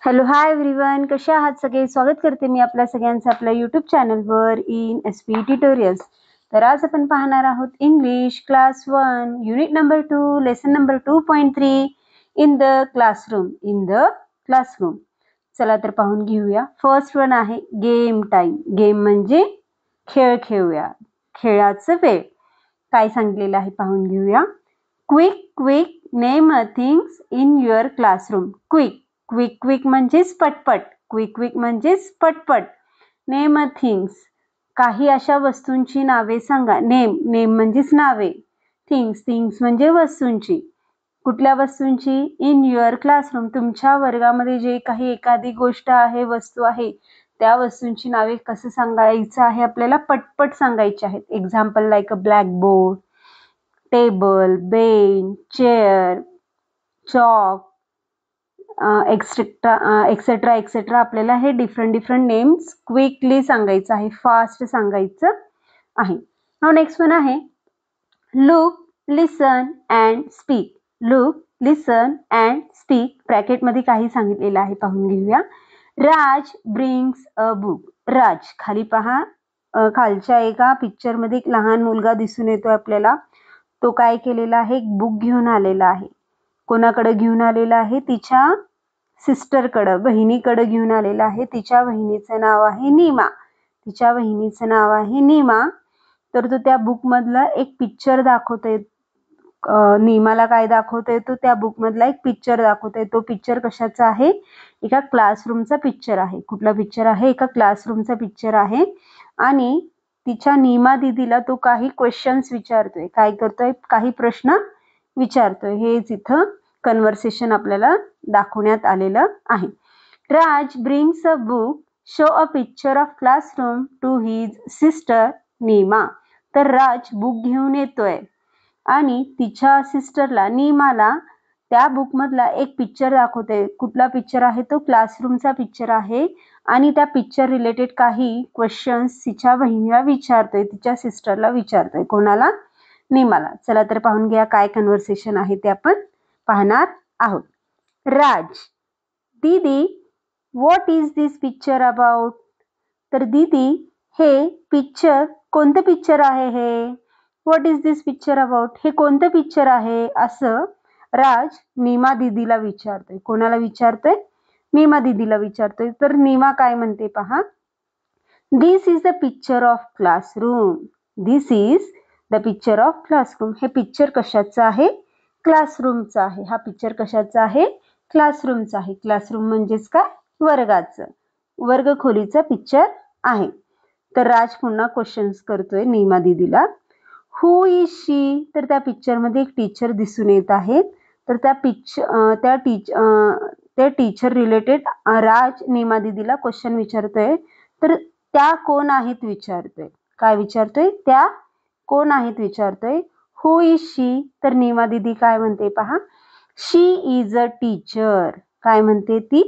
Hello hi everyone, कसे आहात सगळे? स्वागत करते मी आपल्या सगळ्यांचं आपल्या यूट्यूब चॅनलवर इन एसपी ट्युटोरियल्स. तर आज आपण पाहणार आहोत English class 1 unit number 2 lesson number 2.3 in the classroom. चला तर पाहून घेऊया. फर्स्ट वन आहे गेम टाइम. गेम म्हणजे खेळ खेळूया, खेळाचं वेळ. काय सांगितलेलं आहे पाहून घेऊया. Quick name a things in your classroom. Quick म्हणजेच पटपट. क्विक म्हणजेच पटपट. नेम अ थिंग्स, काही अशा वस्तूंची नावे सांगा. नेम म्हणजेच नावे. थिंग्स म्हणजे वस्तूंची. कुठल्या वस्तूंची? इन युअर क्लासरूम, तुमच्या वर्गामध्ये जे काही एखादी गोष्ट आहे, वस्तू आहे, त्या वस्तूंची नावे कसं सांगायचं आहे आपल्याला? पटपट सांगायची आहेत. Example like a blackboard, table, bench, chair, chalk, etcetera आपल्याला हे डिफरंट नेम्स क्विकली सांगायचं आहे, फास्ट सांगायचं आहे. नाउ नेक्स्ट वन आहे look, listen and speak. Look, listen and speak. ब्रॅकेटमध्ये काही सांगितलेलं आहे पाहून घेऊया. राज ब्रिंग्स अ बुक. राज, खाली पहा, खालच्या एका पिक्चर मध्ये एक लहान मुलगा दिसून येतो आपल्याला. तो काय केलेला आहे? एक बुक घेऊन आलेला आहे. कोणाकडे घेऊन आलेला आहे? तिच्या सिस्टरकडे, बहिणीकडे घेऊन आलेला आहे. तिच्या बहिणीचं नाव आहे नीमा. तर तो त्या बुक मधला एक पिक्चर दाखवतोय. नीमाला काय दाखवतोय? तो त्या बुक मधला एक पिक्चर दाखवतोय. तो पिक्चर कशाचा आहे? एका क्लासरूमचा पिक्चर आहे. कुठला पिक्चर आहे? एका क्लासरूमचा पिक्चर आहे. आणि तिच्या नीमा दीदीला तो काही क्वेश्चन्स विचारतोय. काय करतोय? काही प्रश्न विचारतोय. हेच इथं कन्व्हर्सेशन आपल्याला दाखवण्यात आलेलं आहे. Raj brings a book, show a picture of classroom to his sister Neema. तर राज बुक घेऊन येतोय आणि तिच्या सिस्टरला, नीमाला, त्या बुक मधला एक पिक्चर दाखवतोय. कुठला पिक्चर आहे तो? क्लासरूमचा पिक्चर आहे. आणि त्या पिक्चर रिलेटेड काही क्वेश्चन्स तिच्या बहिणीला विचारतोय, तिच्या सिस्टरला विचारतोय. कोणाला? नीमाला. चला तर पाहून घ्या काय कन्व्हर्सेशन आहे ते आपण पाहणार आहोत. राज, दीदी, what is this picture about? तर दीदी, हे पिक्चर कोणतं पिक्चर आहे हे? What is this picture about? हे कोणतं पिक्चर आहे? असं राज नीमा दीदीला विचारतोय. कोणाला विचारतोय? नीमा दीदीला विचारतोय. तर नीमा काय म्हणते पहा. This is the picture of classroom. This is the picture of classroom. हे पिक्चर कशाचं आहे? क्लासरूमचं आहे. हा पिक्चर कशाचा आहे? क्लासरूमचा आहे. क्लासरूम म्हणजेच काय? वर्गाचं, वर्गखोलीचा पिक्चर आहे. तर राज पुन्हा क्वेश्चन्स करतोय नीमा दीदीला. हु इज शी? तर त्या पिक्चर मध्ये एक टीचर दिसून येत आहेत. तर त्या टीचर रिलेटेड राज नीमा दीदीला क्वेश्चन विचारतोय. तर त्या कोण आहेत विचारतोय. काय विचारतोय? त्या कोण आहेत विचारतोय. हु इज शी? तर नीमा दीदी काय म्हणते पहा. शी इज अ टीचर. काय म्हणते ती?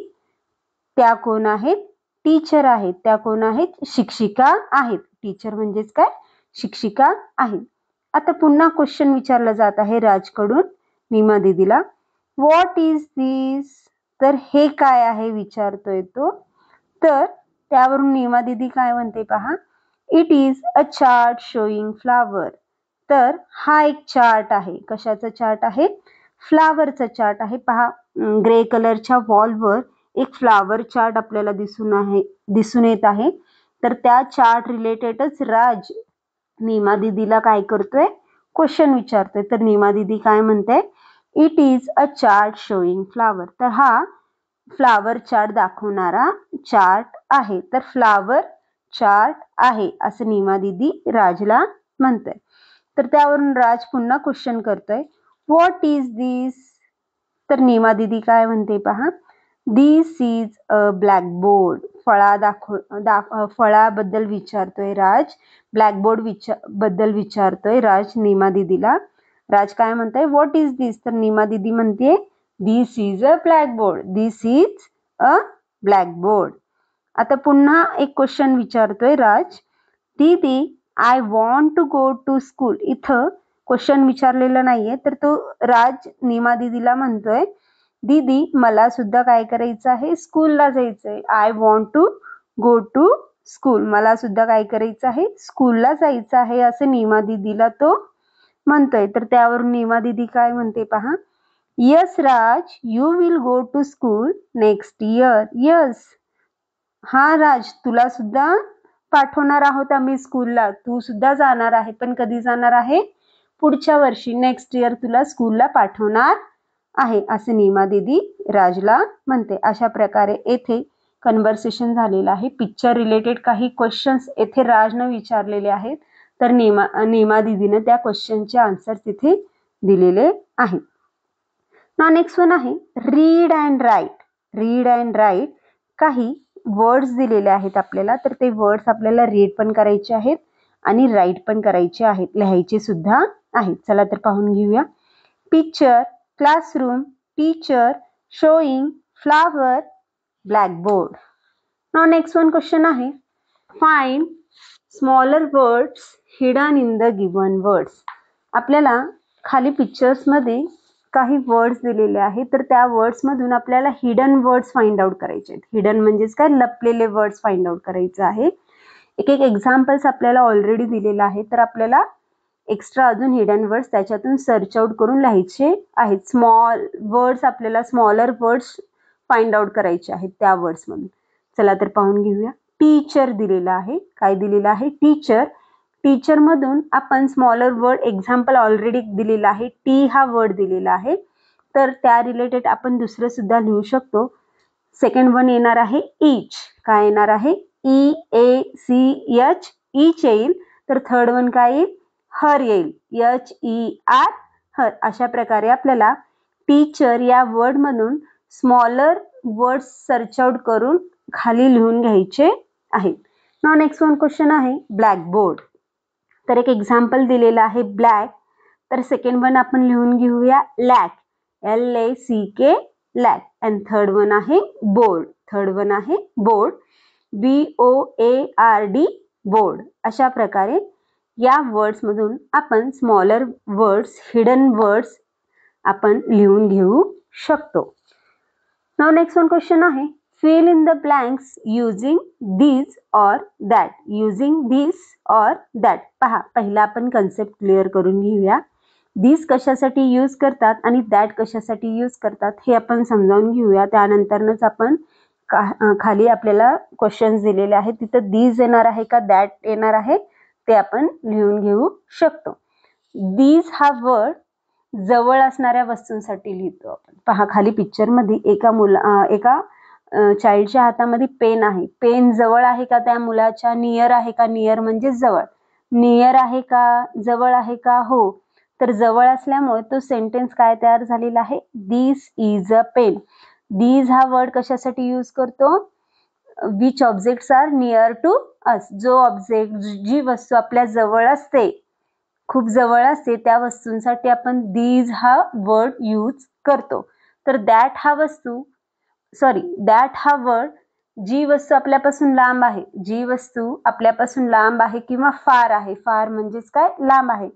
त्या कोण आहेत? टीचर आहेत. त्या कोण आहेत? शिक्षिका आहेत. टीचर म्हणजेच काय? शिक्षिका आहेत. आता पुन्हा क्वेश्चन विचारला जात आहे राजकडून नीमा दीदीला. What is this? तर हे काय आहे विचारतोय तो. तर त्यावरून नीमा दीदी काय म्हणते पहा. It is a chart showing flower. तर हा एक चार्ट आहे. कशाचा चार्ट आहे? फ्लावरचा चार्ट आहे. पहा, ग्रे कलरच्या वॉलवर एक फ्लावर चार्ट आपल्याला दिसून येत आहे. तर त्या चार्ट रिलेटेडच राज नीमा दीदीला काय करतोय? क्वेश्चन विचारतोय. तर नीमा दीदी काय म्हणते? It is a chart showing flower. तर हा फ्लावर चार्ट दाखवणारा चार्ट आहे. तर फ्लावर चार्ट आहे असं नीमा दीदी राजला म्हणते. तर त्यावरून राज पुन्हा क्वेश्चन करतोय. What is this? तर नीमा दीदी काय म्हणते पहा. This is a blackboard. फळाबद्दल विचारतोय राज. ब्लॅकबोर्ड बद्दल विचारतोय राज नीमा दीदीला. राज काय म्हणतोय? What is this? तर नीमा दीदी म्हणते this is a blackboard. This is a blackboard. आता पुन्हा एक क्वेश्चन विचारतोय Raj. Didi, I want to go to school. इथं क्वेश्चन विचारलेला नाहीये. तर तो राज नीमा दीदीला म्हणतोय दीदी मला सुद्धा काय करायचं आहे, स्कूलला जायचंय. I want to go to school. मला सुद्धा काय करायचं आहे, स्कूलला जायचं आहे असं नीमा दीदीला तो म्हणतोय. तर त्यावरून नीमा दीदी काय म्हणते पहा, yes Raj, you will go to school next year. Yes, हा राज, तुला सुद्धा पाठवणार आहोत आम्ही स्कूलला. तू सुद्धा जाणार आहे, पण कधी जाणार आहे, पुढच्या वर्षी, नेक्स्ट इयर तुला स्कूलला पाठवणार आहे असं नीमा दीदी राजला म्हणते. अशा प्रकारे येथे कन्व्हर्सेशन झालेलं आहे. पिक्चर रिलेटेड काही क्वेश्चन्स येथे राजनं विचारलेले आहेत, तर नीमा दीदीनं त्या क्वेश्चनचे आन्सर तिथे दिलेले आहेत. नाउ नेक्स्ट वन आहे read and write. Read and write काही वर्ड्स दिलेले आहेत आपल्याला, तर ते वर्ड्स आपल्याला रीड पण करायचे आहेत आणि राईट पण करायचे आहेत, लिहायचे सुद्धा आहेत. चला तर पाहून घेऊया. Picture, classroom, teacher, showing, flower, blackboard. Now next one question आहे find smaller words hidden in the given words. आपल्याला खाली पिक्चर्स मध्ये काही वर्ड्स दिलेले आहेत, तर त्या वर्ड्स मधून आपल्याला हिडन वर्ड्स फाइंड आउट करायचे आहेत. हिडन म्हणजेच काय, लपलेले वर्ड्स फाइंड आउट करायचे आहे. एक एक एक्झाम्पल्स आपल्याला ऑलरेडी दिलेला आहे, तर आपल्याला एक्स्ट्रा अजून हिडन वर्ड्स त्याच्यातून सर्च आउट करून लिहायचे आहेत. स्मॉल वर्ड्स, आपल्याला स्मॉलर वर्ड्स फाइंड आउट करायचे आहेत त्या वर्ड्स मधून. चला तर पाहून घेऊया. टीचर दिलेला आहे. काय दिलेलं आहे, टीचर. टीचर मधून आपण स्मॉलर वर्ड एक्झाम्पल ऑलरेडी दिलेला आहे, टी हा वर्ड दिलेला आहे, तर त्या रिलेटेड आपण दुसरं सुद्धा लिहू शकतो. सेकंड वन येणार आहे ईच. काय येणार आहे, EACH, ईच येईल. तर थर्ड वन काय येईल, हर येईल, HER, हर. अशा प्रकारे आपल्याला टीचर या वर्ड मधून स्मॉलर वर्ड सर्च आउट करून खाली लिहून घ्यायचे आहेत. नाउ नेक्स्ट वन क्वेश्चन आहे ब्लॅकबोर्ड. तर एक एक्झाम्पल दिलेला आहे ब्लॅक, तर सेकंड वन आपण लिहून घेऊया lack, LACK, lack. And third one आहे बोर्ड. थर्ड वन आहे बोर्ड, BOARD, बोर्ड. अशा प्रकारे या वर्ड्स मधून आपण स्मॉलर वर्ड्स, हिडन वर्ड्स आपण लिहून घेऊ शकतो. नाउ नेक्स्ट वन क्वेश्चन आहे fill in the blanks using these or that. using this or that. पहा, पहिला आपण कन्सेप्ट क्लिअर करून घेऊया. दिस कशासाठी यूज करतात आणि दॅट कशासाठी यूज करतात हे आपण समजावून घेऊया. त्यानंतरच आपण खाली आपल्याला क्वेश्चन्स दिलेले आहेत, तिथं दिस येणार आहे का दॅट येणार आहे ते आपण लिहून घेऊ शकतो. दिस हा वर्ड जवळ असणाऱ्या वस्तूंसाठी लिहितो आपण. पहा, खाली पिक्चर मध्ये एका चाइल्डच्या हातामध्ये पेन आहे. पेन जवळ आहे का त्या मुलाच्या, नियर आहे का, नियर म्हणजे जवळ, नियर आहे का, जवळ आहे का, हो. तर जवळ असल्यामुळे तो सेंटेन्स काय तयार झालेला आहे, दिस इज अ पेन. दिस हा वर्ड कशासाठी यूज करतो, which objects are near to us. जो ऑब्जेक्ट, जी वस्तू आपल्या जवळ असते, खूप जवळ असते, त्या वस्तूंसाठी आपण दिस हा वर्ड यूज करतो. तर दॅट हा वर्ड जी वस्तू आपल्यापासून लांब आहे, जी वस्तू आपल्यापासून लांब आहे किंवा फार आहे, फार म्हणजेच काय, लांब आहे,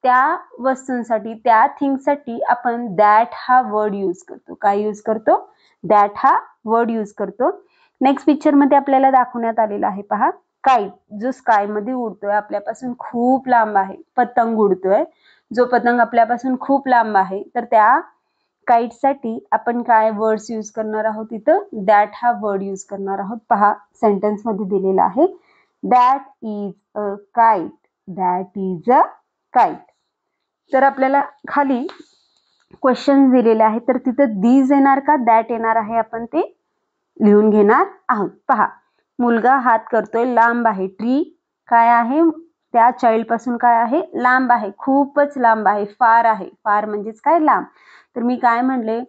त्या वस्तूंसाठी, त्या थिंगसाठी आपण दॅट हा वर्ड यूज करतो. काय यूज करतो, दॅट हा वर्ड यूज करतो. नेक्स्ट पिक्चर मध्ये आपल्याला दाखवण्यात आलेला आहे पहा, काईट, जो स्काय मध्ये उडतोय, आपल्यापासून खूप लांब आहे. पतंग उडतोय, जो पतंग आपल्यापासून खूप लांब आहे, तर त्या काईट साठी आपण काय वर्ड्स यूज करणार आहोत, इथं दॅट हा वर्ड यूज करणार आहोत. पहा, सेंटेन्स मध्ये दिलेला आहे, that is a kite, that is a kite. तर आपल्याला खाली क्वेश्चन दिलेले आहेत, तर तिथं दिस येणार का दॅट येणार आहे, आपण ते लिहून घेणार आहोत. पहा, मुलगा हात करतोय, लांब आहे. ट्री काय आहे, त्या चाइल्ड पासून काय आहे, लांब आहे, खूपच लांब आहे, फार आहे. फार म्हणजेच काय, लांब. तर मी काय म्हणले,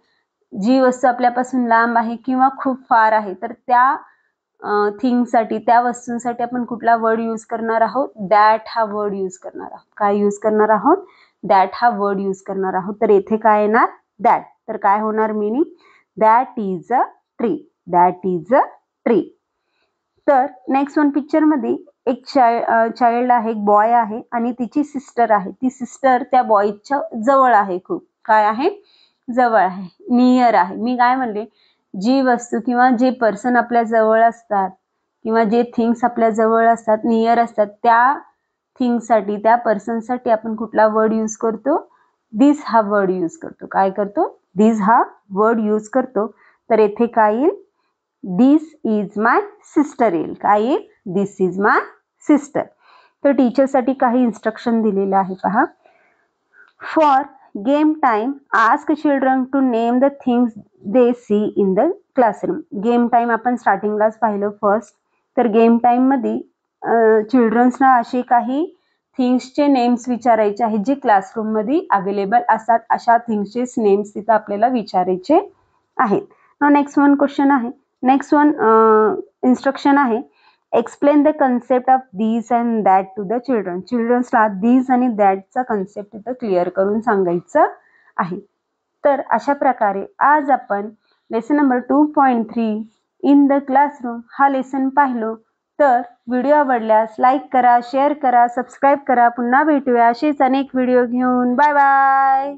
जी वस्तू आपल्यापासून लांब आहे किंवा खूप फार आहे, तर त्या थिंगसाठी, त्या वस्तूंसाठी आपण कुठला वर्ड यूज करणार आहोत, दॅट हा वर्ड यूज करणार आहोत. काय यूज करणार आहोत, दॅट हा वर्ड यूज करणार आहोत. तर येथे काय येणार, दॅट. तर काय होणार meaning, that is a tree, that is a tree. तर नेक्स्ट वन पिक्चर मध्ये एक चाइल्ड आहे, एक बॉय आहे आणि तिची सिस्टर आहे. ती सिस्टर त्या बॉयच्या जवळ आहे, खूप काय आहे, जवळ आहे. नियर आहे. मी काय म्हणले, जी वस्तू किंवा जे पर्सन आपल्या जवळ असतात किंवा जे थिंग्स आपल्या जवळ असतात, नियर असतात, त्या थिंगसाठी, त्या पर्सनसाठी आपण कुठला वर्ड यूज करतो? दिस हा वर्ड यूज करतो. काय करतो? दिस हा वर्ड यूज करतो. तर येथे काय येईल? दिस इज माय सिस्टर येईल. काय येईल? This is my sister. तर टीचरसाठी काही इन्स्ट्रक्शन दिलेलं आहे पहा. For game time ask children to name the things they see in the classroom. Game time आपण स्टार्टिंगलाच पाहिलं फर्स्ट. तर गेम टाइम मध्ये चिल्ड्रन्सना असे काही थिंग्सचे नेम्स विचारायचे आहेत जे क्लासरूम मध्ये अवेलेबल असतात. अशा थिंग्सचे नेम्स तिथं आपल्याला विचारायचे आहेत. नेक्स्ट वन क्वेश्चन आहे. नेक्स्ट वन इन्स्ट्रक्शन आहे. Explain the concept of this and that to the children. चिल्ड्रन्सला दिस आणि दॅटचा कन्सेप्ट तिथं क्लिअर करून सांगायचं आहे. तर अशा प्रकारे आज आपण lesson number 2.3 in the classroom हा लेसन पाहिलो. तर व्हिडिओ आवडल्यास लाईक करा, शेअर करा, सबस्क्राईब करा. पुन्हा भेटूया असेच अनेक व्हिडिओ घेऊन. Bye bye.